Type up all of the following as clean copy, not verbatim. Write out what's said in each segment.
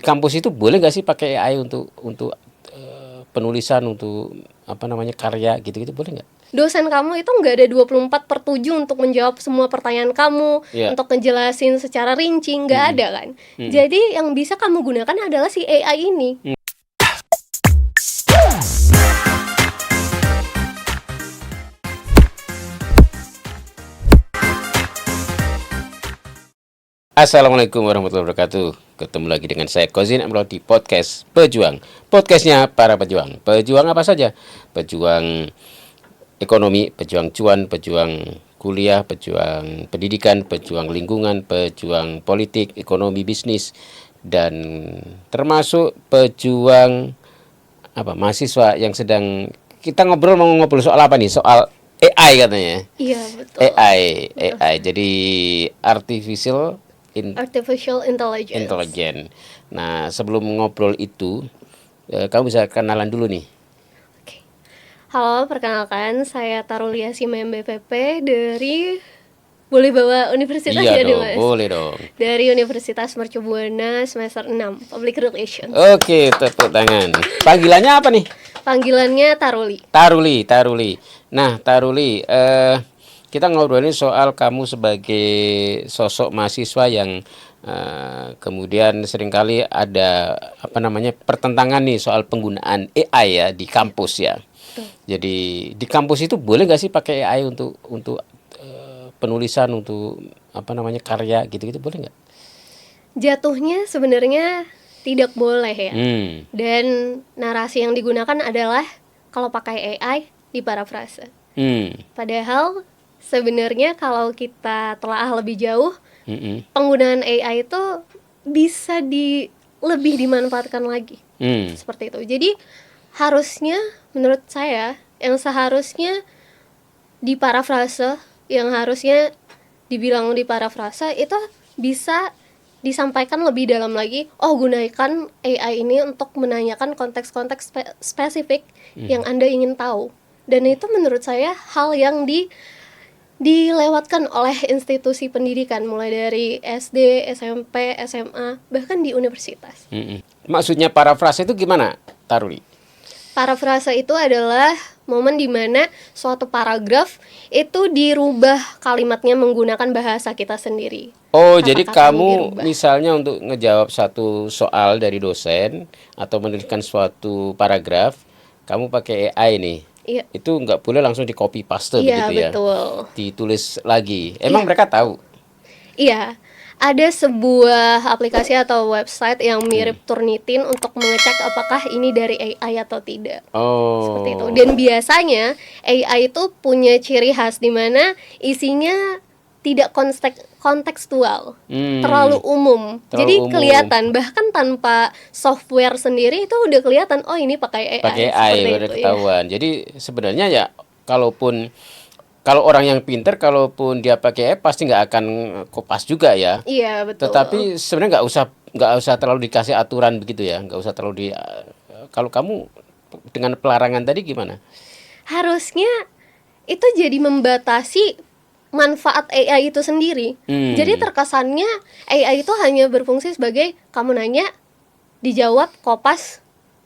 Kampus itu boleh nggak sih pakai AI untuk penulisan, untuk karya gitu-gitu, boleh nggak? Dosen kamu itu nggak ada 24/7 untuk menjawab semua pertanyaan kamu, Iya. untuk ngejelasin secara rinci, nggak Mm-mm. ada kan. Mm-mm. Jadi yang bisa kamu gunakan adalah si AI ini. Assalamualaikum warahmatullahi wabarakatuh. Ketemu lagi dengan saya Kozin Amro di podcast Pejuang. Podcastnya para pejuang. Pejuang apa saja? Pejuang ekonomi, pejuang cuan, pejuang kuliah, pejuang pendidikan, pejuang lingkungan, pejuang politik, ekonomi, bisnis, dan termasuk pejuang mahasiswa yang sedang kita mau ngobrol soal apa nih? Soal AI katanya. Iya betul. AI. Jadi artificial Artificial intelligence. intelligence. Nah, sebelum ngobrol itu, kamu bisa kenalan dulu nih. Oke. Halo, perkenalkan saya Tarulia Simem BPP dari boleh bawa universitas Iya ya nih dong, Mas? boleh dong. Dari Universitas Mercu Buana semester 6 Public Relations. Oke, tepuk tangan. Panggilannya apa nih? Panggilannya Taruli. Taruli. Nah, Taruli, kita ngobrolin soal kamu sebagai sosok mahasiswa yang kemudian seringkali ada pertentangan nih soal penggunaan AI ya di kampus ya. Betul. Jadi di kampus itu boleh nggak sih pakai AI untuk penulisan, untuk karya gitu-gitu, boleh nggak? Jatuhnya sebenarnya tidak boleh ya. Dan narasi yang digunakan adalah kalau pakai AI diparafrase. Padahal sebenarnya kalau kita telaah lebih jauh, penggunaan AI itu bisa lebih dimanfaatkan lagi. Seperti itu. Jadi harusnya menurut saya yang seharusnya diparafrase, yang harusnya dibilang diparafrase itu bisa disampaikan lebih dalam lagi. Oh, gunakan AI ini untuk menanyakan konteks-konteks spesifik yang Anda ingin tahu. Dan itu menurut saya hal yang dilewatkan oleh institusi pendidikan mulai dari SD, SMP, SMA, bahkan di universitas. Maksudnya parafrase itu gimana, Taruli? Parafrase itu adalah momen di mana suatu paragraf itu dirubah kalimatnya menggunakan bahasa kita sendiri. Oh, jadi Kata-katanya kamu dirubah. misalnya untuk ngejawab satu soal dari dosen atau menuliskan suatu paragraf, kamu pakai AI nih. Iya. Itu nggak boleh langsung di copy paste Iya, begitu ya? betul. Ditulis lagi. Emang Iya. mereka tahu? Iya. Ada sebuah aplikasi atau website yang mirip Turnitin untuk mengecek apakah ini dari AI atau tidak. Seperti itu. Oh. Dan biasanya AI itu punya ciri khas di mana isinya tidak kontekstual, terlalu umum. Jadi umum. kelihatan bahkan tanpa software sendiri itu udah kelihatan, oh ini pakai AI. Pakai AI Seperti udah itu, ya. ketahuan. Jadi sebenarnya ya kalau orang yang pinter, kalaupun dia pakai AI pasti nggak akan kopas juga ya. Iya, betul. Tetapi sebenarnya nggak usah terlalu dikasih aturan begitu ya, nggak usah terlalu kalau kamu dengan pelarangan tadi gimana? Harusnya itu jadi membatasi manfaat AI itu sendiri. Jadi terkesannya AI itu hanya berfungsi sebagai kamu nanya, dijawab, kopas,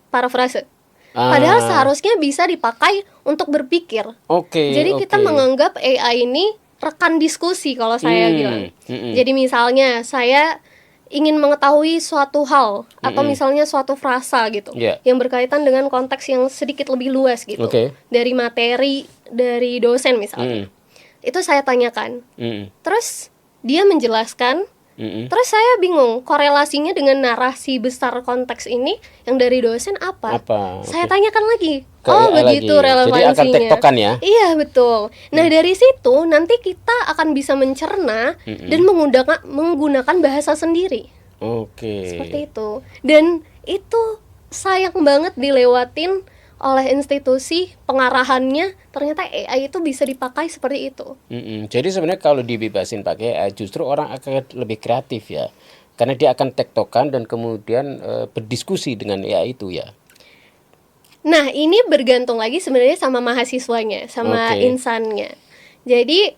parafrase. Padahal seharusnya bisa dipakai untuk berpikir. Jadi kita menganggap AI ini rekan diskusi kalau saya bilang. Jadi misalnya saya ingin mengetahui suatu hal atau misalnya suatu frasa gitu, yang berkaitan dengan konteks yang sedikit lebih luas gitu, dari materi dari dosen misalnya. Itu saya tanyakan. Terus dia menjelaskan. Terus saya bingung korelasinya dengan narasi besar konteks ini yang dari dosen apa? Saya tanyakan lagi. Oh, begitu relevansinya. Jadi akan tektokan ya? Iya, betul. Nah, dari situ nanti kita akan bisa mencerna dan menggunakan bahasa sendiri. Seperti itu. Dan itu sayang banget dilewatin oleh institusi pengarahannya, ternyata AI itu bisa dipakai seperti itu. Jadi sebenarnya kalau dibebasin pakai AI justru orang akan lebih kreatif ya, karena dia akan tektokan dan kemudian berdiskusi dengan AI itu ya. Nah, ini bergantung lagi sebenarnya sama mahasiswanya, sama insannya. Jadi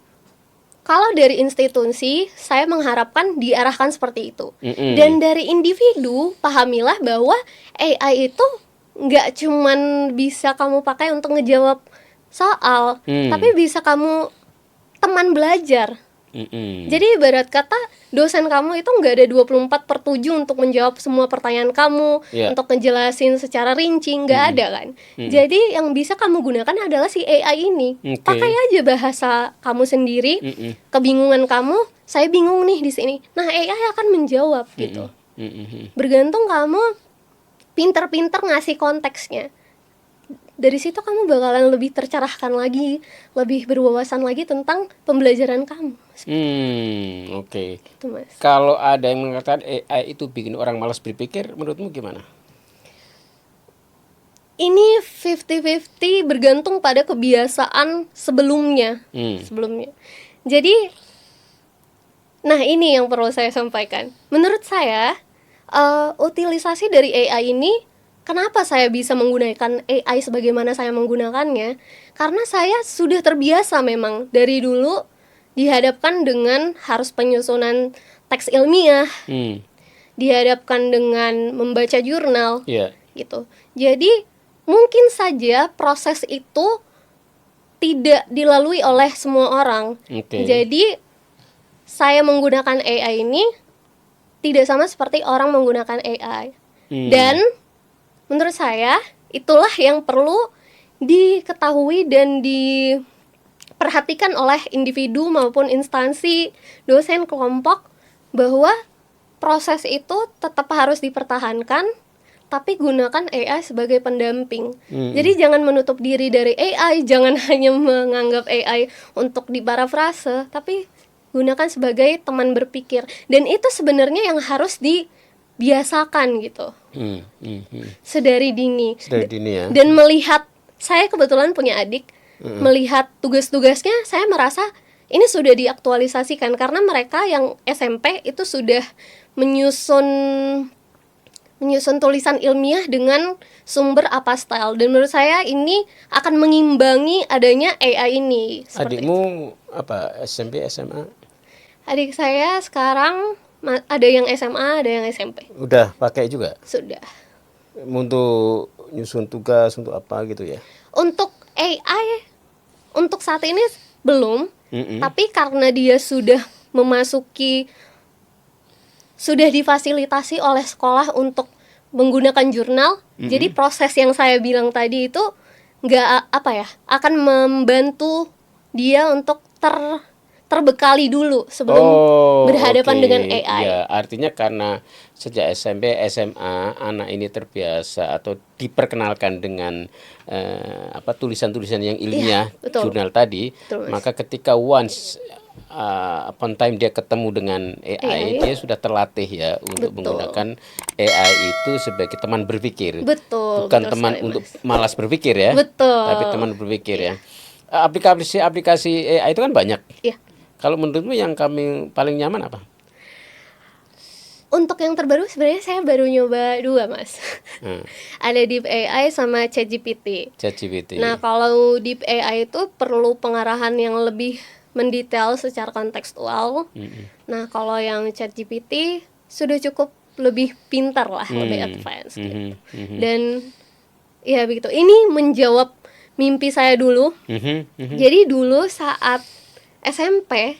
Kalau dari institusi, saya mengharapkan diarahkan seperti itu. Dan dari individu, pahamilah bahwa AI itu nggak cuman bisa kamu pakai untuk ngejawab soal, tapi bisa kamu teman belajar. Jadi ibarat kata dosen kamu itu nggak ada 24/7 untuk menjawab semua pertanyaan kamu, untuk ngejelasin secara rinci, nggak ada kan. Jadi yang bisa kamu gunakan adalah si AI ini. Pakai aja bahasa kamu sendiri, kebingungan kamu, saya bingung nih di sini. Nah AI akan menjawab gitu. Bergantung kamu pinter-pinter ngasih konteksnya. Dari situ kamu bakalan lebih tercerahkan lagi, lebih berwawasan lagi tentang pembelajaran kamu. Oke. Gitu, Mas. Kalau ada yang mengatakan AI itu bikin orang malas berpikir, menurutmu gimana? Ini 50-50 bergantung pada kebiasaan sebelumnya. Jadi, nah ini yang perlu saya sampaikan. Menurut saya, utilisasi dari AI ini, kenapa saya bisa menggunakan AI sebagaimana saya menggunakannya? Karena saya sudah terbiasa memang dari dulu dihadapkan dengan harus penyusunan teks ilmiah, dihadapkan dengan membaca jurnal, gitu. Jadi mungkin saja proses itu tidak dilalui oleh semua orang. Jadi saya menggunakan AI ini tidak sama seperti orang menggunakan AI. Dan menurut saya itulah yang perlu diketahui dan diperhatikan oleh individu maupun instansi, dosen, kelompok, bahwa proses itu tetap harus dipertahankan, tapi gunakan AI sebagai pendamping. Jadi jangan menutup diri dari AI, jangan hanya menganggap AI untuk diparafrase, tapi gunakan sebagai teman berpikir. Dan itu sebenarnya yang harus dibiasakan gitu. Sedari dini ya. Dan melihat, saya kebetulan punya adik, melihat tugas-tugasnya, saya merasa ini sudah diaktualisasikan. Karena mereka yang SMP itu sudah menyusun tulisan ilmiah dengan sumber apastyle. Dan menurut saya ini akan mengimbangi adanya AI ini. Adikmu apa, SMP, SMA? Adik saya sekarang ada yang SMA, ada yang SMP. Udah pakai juga? Sudah. Untuk nyusun tugas, untuk apa gitu ya? Untuk AI, untuk saat ini belum. Tapi karena dia sudah memasuki, sudah difasilitasi oleh sekolah untuk menggunakan jurnal, jadi proses yang saya bilang tadi itu akan membantu dia untuk terbekali dulu sebelum berhadapan dengan AI. Ya, artinya karena sejak SMP, SMA anak ini terbiasa atau diperkenalkan dengan tulisan-tulisan yang ilmiah, jurnal tadi, maka ketika once upon time dia ketemu dengan AI, dia sudah terlatih ya untuk menggunakan AI itu sebagai teman berpikir. Bukan teman untuk malas berpikir ya. Tapi teman berpikir ya. Aplikasi AI itu kan banyak. Kalau menurutmu yang kami paling nyaman apa? Untuk yang terbaru sebenarnya saya baru nyoba 2, Mas. Ada Deep AI sama ChatGPT. Nah, kalau Deep AI itu perlu pengarahan yang lebih mendetail secara kontekstual. Nah, kalau yang ChatGPT sudah cukup lebih pintar lah, lebih advance gitu. Dan ya begitu. Ini menjawab mimpi saya dulu. Jadi dulu saat SMP,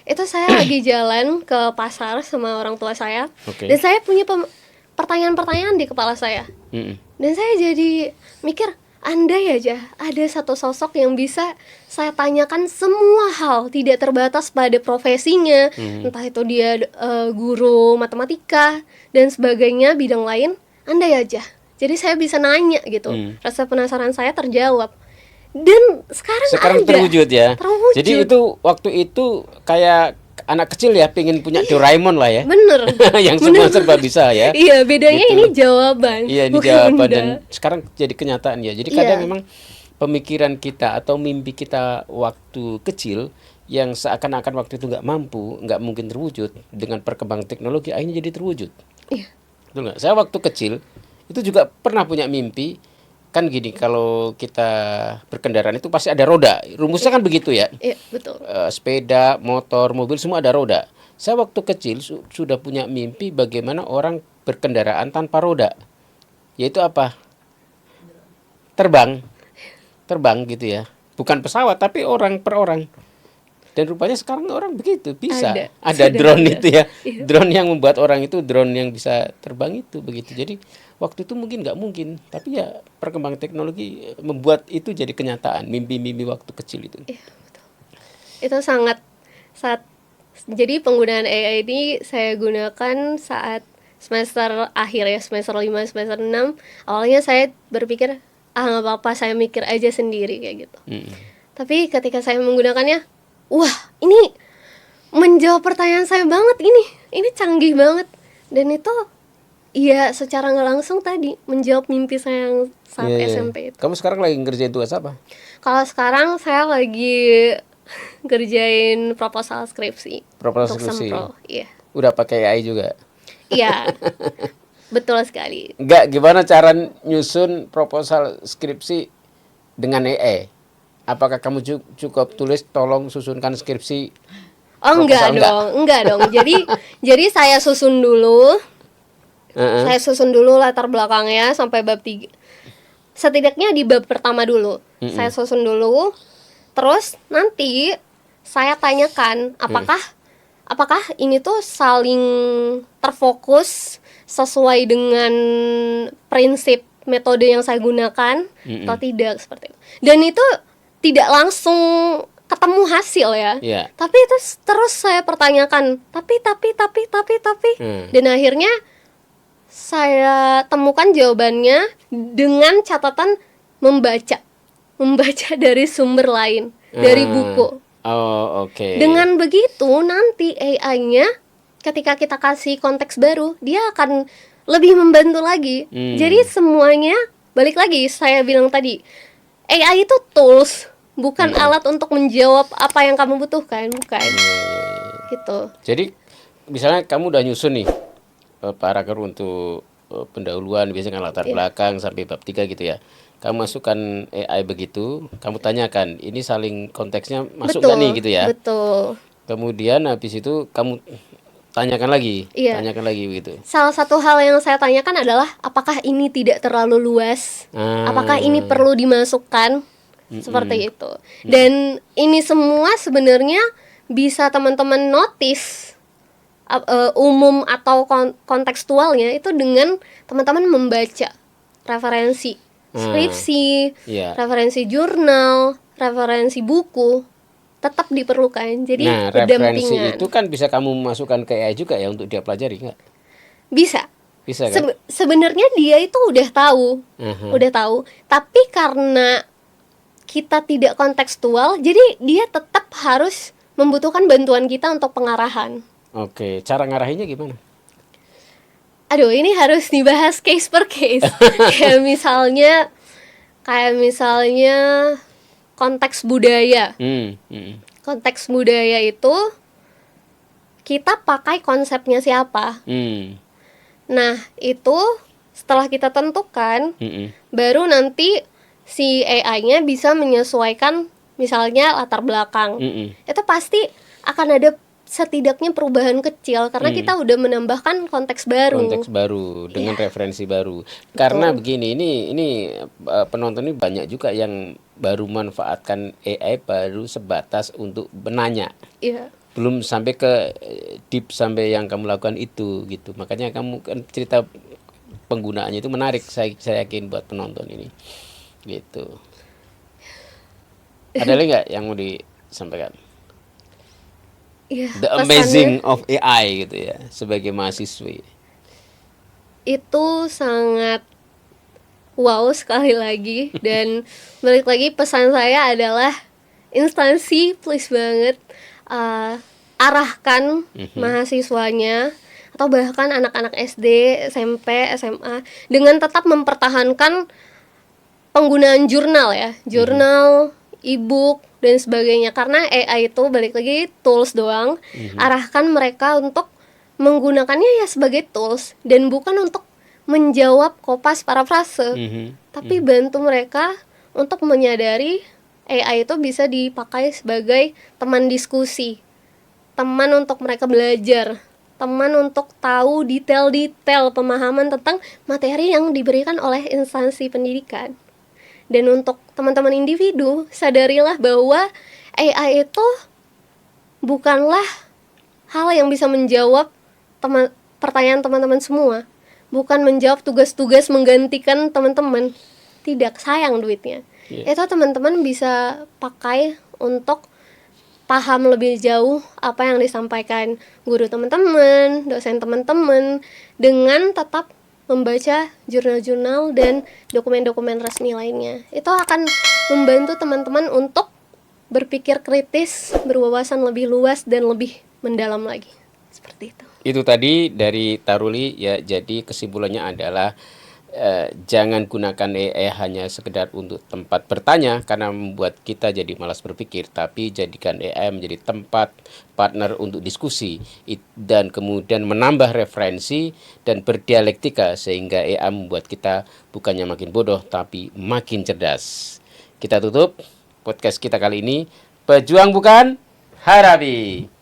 itu saya lagi jalan ke pasar sama orang tua saya, dan saya punya pertanyaan-pertanyaan di kepala saya. Dan saya jadi mikir, andai aja ada satu sosok yang bisa saya tanyakan semua hal, tidak terbatas pada profesinya, entah itu dia guru matematika dan sebagainya, bidang lain, andai aja. Jadi saya bisa nanya gitu, rasa penasaran saya terjawab. Dan sekarang terwujud ya. Jadi itu waktu itu kayak anak kecil ya, pengen punya Doraemon lah ya. Bener. Yang semua serba bisa ya. Iya, bedanya gitu. Ini jawaban. Iya, ini jawaban dan sekarang jadi kenyataan ya. Jadi kadang memang pemikiran kita atau mimpi kita waktu kecil yang seakan-akan waktu itu nggak mungkin terwujud, dengan perkembangan teknologi akhirnya jadi terwujud. Iya. Betul nggak? Saya waktu kecil itu juga pernah punya mimpi kan gini, kalau kita berkendaraan itu pasti ada roda. Rumusnya kan begitu ya. Iya, betul. Sepeda, motor, mobil semua ada roda. Saya waktu kecil sudah punya mimpi bagaimana orang berkendaraan tanpa roda. Yaitu apa? Terbang. Terbang gitu ya. Bukan pesawat tapi orang per orang. Dan rupanya sekarang orang begitu, bisa. Ada drone itu ya. Iya. Drone yang membuat orang itu, drone yang bisa terbang itu begitu. Jadi waktu itu mungkin nggak mungkin, tapi ya perkembangan teknologi membuat itu jadi kenyataan. Mimpi-mimpi waktu kecil itu. Iya, betul. Itu sangat jadi penggunaan AI ini saya gunakan saat semester akhir ya, semester 5, semester 6. Awalnya saya berpikir, nggak apa-apa, saya mikir aja sendiri kayak gitu. Tapi ketika saya menggunakannya, wah, ini menjawab pertanyaan saya banget ini canggih banget. Dan itu ya secara nggak langsung tadi menjawab mimpi saya yang saat SMP itu. Kamu sekarang lagi ngerjain tugas apa? Kalau sekarang saya lagi kerjain proposal skripsi. Proposal skripsi. Iya. Udah pakai AI juga? Iya. Betul sekali. Enggak, gimana cara nyusun proposal skripsi dengan AI? Apakah kamu cukup tulis tolong susunkan skripsi? Oh, enggak dong. Jadi saya susun dulu. Saya susun dulu latar belakangnya sampai bab 3. Setidaknya di bab pertama dulu. Saya susun dulu. Terus nanti saya tanyakan apakah ini tuh saling terfokus sesuai dengan prinsip metode yang saya gunakan atau tidak, seperti itu. Dan itu tidak langsung ketemu hasil ya. Yeah. Tapi itu terus saya pertanyakan, tapi dan akhirnya saya temukan jawabannya dengan catatan membaca dari sumber lain, dari buku. Oh, oke. Dengan begitu nanti AI-nya ketika kita kasih konteks baru, dia akan lebih membantu lagi. Jadi semuanya balik lagi saya bilang tadi, AI itu tools, bukan alat untuk menjawab apa yang kamu butuhkan, bukan. Gitu. Jadi misalnya kamu udah nyusun nih paragraf untuk pendahuluan, biasanya kan latar belakang sampai bab 3 gitu ya. Kamu masukkan AI begitu, kamu tanyakan, ini saling konteksnya masuk nggak nih gitu ya? Betul. Kemudian habis itu kamu tanyakan lagi begitu. Salah satu hal yang saya tanyakan adalah apakah ini tidak terlalu luas? Apakah ini perlu dimasukkan? Seperti itu. Dan ini semua sebenarnya bisa teman-teman notice umum atau kontekstualnya itu dengan teman-teman membaca referensi skripsi, referensi jurnal, referensi buku, tetap diperlukan. Jadi referensi itu kan bisa kamu masukkan ke AI juga ya untuk dia pelajari nggak? Bisa kan? Sebenarnya dia itu udah tahu, tapi karena kita tidak kontekstual, jadi dia tetap harus membutuhkan bantuan kita untuk pengarahan. Oke, cara ngarahinnya gimana? Aduh, ini harus dibahas case per case. kayak misalnya konteks budaya. Konteks budaya itu kita pakai konsepnya siapa. Nah, itu setelah kita tentukan, baru nanti si AI-nya bisa menyesuaikan misalnya latar belakang. Itu pasti akan ada setidaknya perubahan kecil karena kita udah menambahkan konteks baru dengan referensi baru. Karena begini, ini penonton ini banyak juga yang baru manfaatkan AI baru sebatas untuk menanya. Belum sampai ke deep sampai yang kamu lakukan itu gitu. Makanya kamu kan cerita penggunaannya itu menarik, saya yakin buat penonton ini. Gitu. Ada lagi nggak yang mau disampaikan? The amazing of AI gitu ya, sebagai mahasiswi. Itu sangat wow sekali lagi. Dan balik lagi pesan saya adalah instansi please banget arahkan mahasiswanya atau bahkan anak-anak SD, SMP, SMA dengan tetap mempertahankan penggunaan jurnal ya, jurnal, e-book dan sebagainya, karena AI itu balik lagi tools doang. Arahkan mereka untuk menggunakannya ya sebagai tools dan bukan untuk menjawab kopas parafrase. tapi bantu mereka untuk menyadari AI itu bisa dipakai sebagai teman diskusi, teman untuk mereka belajar, teman untuk tahu detail-detail pemahaman tentang materi yang diberikan oleh instansi pendidikan. Dan untuk teman-teman individu, sadarilah bahwa AI itu bukanlah hal yang bisa menjawab pertanyaan teman-teman semua, bukan menjawab tugas-tugas menggantikan teman-teman. Tidak, sayang duitnya. Itu teman-teman bisa pakai untuk paham lebih jauh apa yang disampaikan guru teman-teman, dosen teman-teman, dengan tetap membaca jurnal-jurnal dan dokumen-dokumen resmi lainnya. Itu akan membantu teman-teman untuk berpikir kritis, berwawasan lebih luas dan lebih mendalam lagi. Seperti itu. Itu tadi dari Taruli ya, jadi kesimpulannya adalah jangan gunakan AI hanya sekedar untuk tempat bertanya karena membuat kita jadi malas berpikir, tapi jadikan AI menjadi tempat partner untuk diskusi dan kemudian menambah referensi dan berdialektika sehingga AI membuat kita bukannya makin bodoh tapi makin cerdas. Kita tutup podcast kita kali ini. Pejuang bukan harapi.